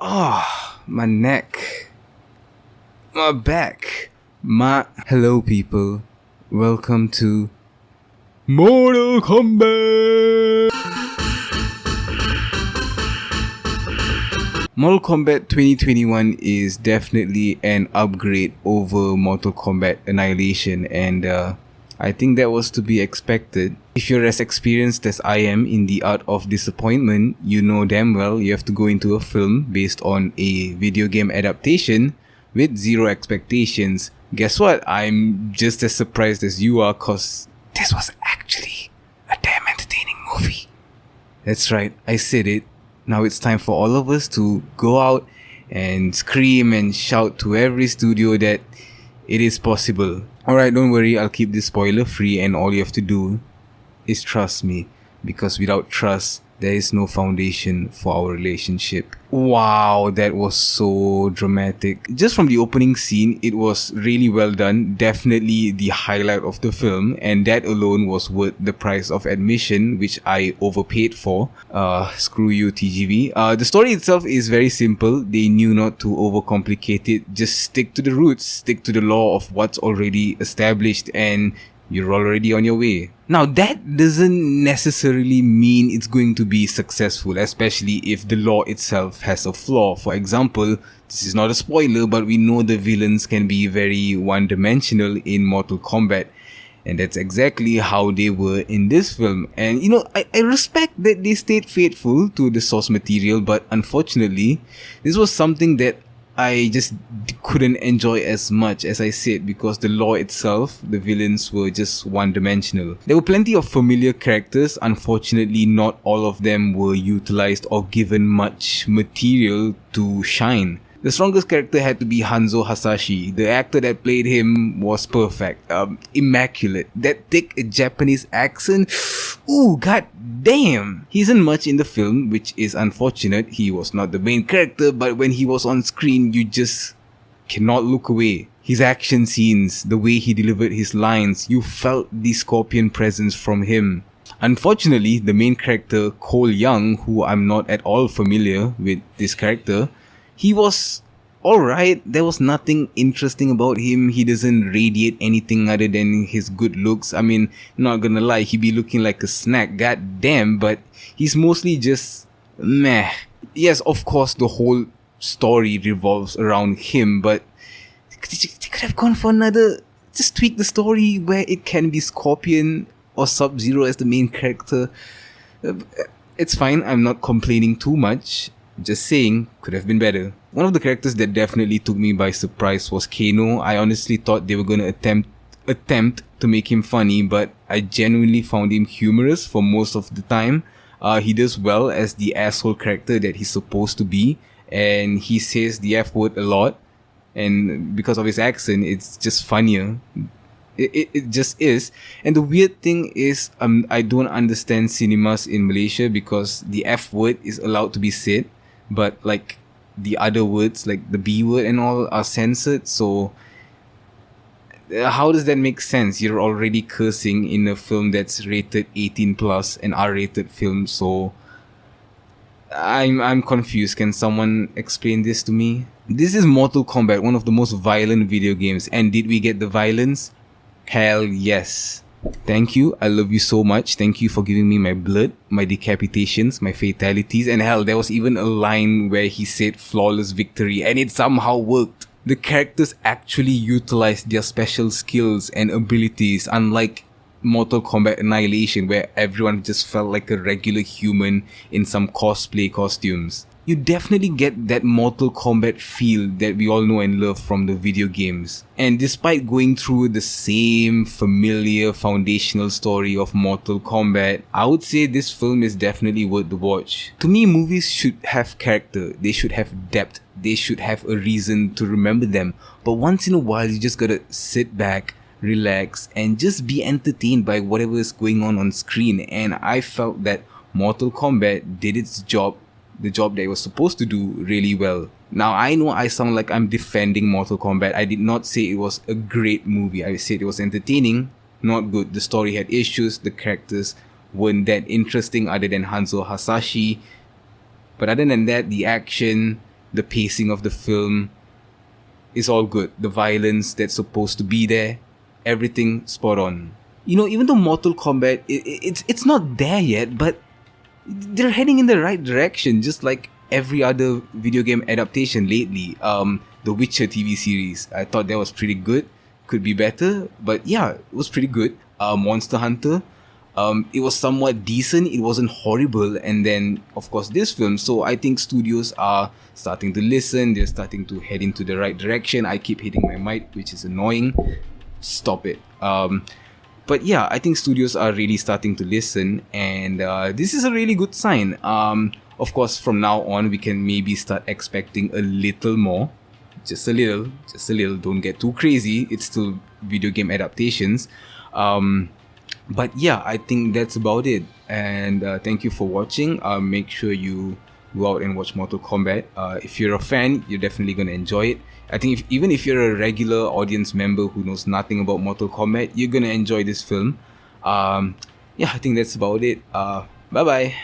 My neck, my back, my. Hello, people. Welcome to Mortal Kombat! Mortal Kombat 2021 is definitely an upgrade over Mortal Kombat Annihilation, and I think that was to be expected. If you're as experienced as I am in the art of disappointment, you know damn well you have to go into a film based on a video game adaptation with zero expectations. Guess what? I'm just as surprised as you are, cause this was actually a damn entertaining movie. That's right, I said it. Now it's time for all of us to go out and scream and shout to every studio that it is possible. Alright, don't worry, I'll keep this spoiler free, and all you have to do is trust me, because without trust, there is no foundation for our relationship. Wow, that was so dramatic. Just from the opening scene, it was really well done. Definitely the highlight of the film, and that alone was worth the price of admission, which I overpaid for. Screw you, TGV. The story itself is very simple. They knew not to overcomplicate it. Just stick to the roots, stick to the law of what's already established, and you're already on your way. Now, that doesn't necessarily mean it's going to be successful, especially if the law itself has a flaw. For example, this is not a spoiler, but we know the villains can be very one-dimensional in Mortal Kombat. And that's exactly how they were in this film. And you know, I respect that they stayed faithful to the source material, but unfortunately, this was something that I just couldn't enjoy as much as I said, because the lore itself, the villains were just one-dimensional. There were plenty of familiar characters. Unfortunately, not all of them were utilized or given much material to shine. The strongest character had to be Hanzo Hasashi. The actor that played him was perfect, immaculate. That thick Japanese accent, ooh, god damn. He isn't much in the film, which is unfortunate. He was not the main character, but when he was on screen, you just cannot look away. His action scenes, the way he delivered his lines, you felt the Scorpion presence from him. Unfortunately, the main character, Cole Young, who I'm not at all familiar with this character, he was alright. There was nothing interesting about him. He doesn't radiate anything other than his good looks. I mean, not gonna lie, he be looking like a snack, god damn, but he's mostly just meh. Yes, of course, the whole story revolves around him, but they could have gone for another, just tweak the story where it can be Scorpion or Sub-Zero as the main character. It's fine, I'm not complaining too much. Just saying, could have been better. One of the characters that definitely took me by surprise was Kano. I honestly thought they were gonna attempt to make him funny, but I genuinely found him humorous for most of the time. He does well as the asshole character that he's supposed to be, and he says the F word a lot, and because of his accent, it's just funnier. It just is. And the weird thing is, I don't understand cinemas in Malaysia, because the F word is allowed to be said, but like the other words, like the B word and all, are censored. So how does that make sense? You're already cursing in a film that's rated 18 plus, an R-rated film. So I'm confused. Can someone explain this to me? This is Mortal Kombat, one of the most violent video games, and did we get the violence? Hell yes. Thank you. I love you so much. Thank you for giving me my blood, my decapitations, my fatalities, and hell, there was even a line where he said flawless victory, and it somehow worked. The characters actually utilized their special skills and abilities, unlike Mortal Kombat Annihilation, where everyone just felt like a regular human in some cosplay costumes. You definitely get that Mortal Kombat feel that we all know and love from the video games. And despite going through the same familiar foundational story of Mortal Kombat, I would say this film is definitely worth the watch. To me, movies should have character, they should have depth, they should have a reason to remember them. But once in a while, you just gotta sit back, relax, and just be entertained by whatever is going on screen. And I felt that Mortal Kombat did its job, the job that it was supposed to do, really well. Now, I know I sound like I'm defending Mortal Kombat. I did not say it was a great movie. I said it was entertaining, not good. The story had issues, the characters weren't that interesting other than Hanzo Hasashi. But other than that, the action, The pacing of the film is all good. The violence that's supposed to be there, everything spot on. You know, even though Mortal Kombat, it's not there yet, but they're heading in the right direction, just like every other video game adaptation lately. The Witcher TV series, I thought that was pretty good. Could be better, but yeah, it was pretty good. Monster Hunter, it was somewhat decent. It wasn't horrible. And then, of course, this film. So I think studios are starting to listen. They're starting to head into the right direction. I keep hitting my mic, which is annoying. Stop it. But yeah, I think studios are really starting to listen, and this is a really good sign. Of course, from now on, we can maybe start expecting a little more. Just a little. Don't get too crazy. It's still video game adaptations. But yeah, I think that's about it. And thank you for watching. Make sure you go out and watch Mortal Kombat. If you're a fan, you're definitely going to enjoy it. I think even if you're a regular audience member who knows nothing about Mortal Kombat, you're going to enjoy this film. Yeah, I think that's about it. Bye-bye.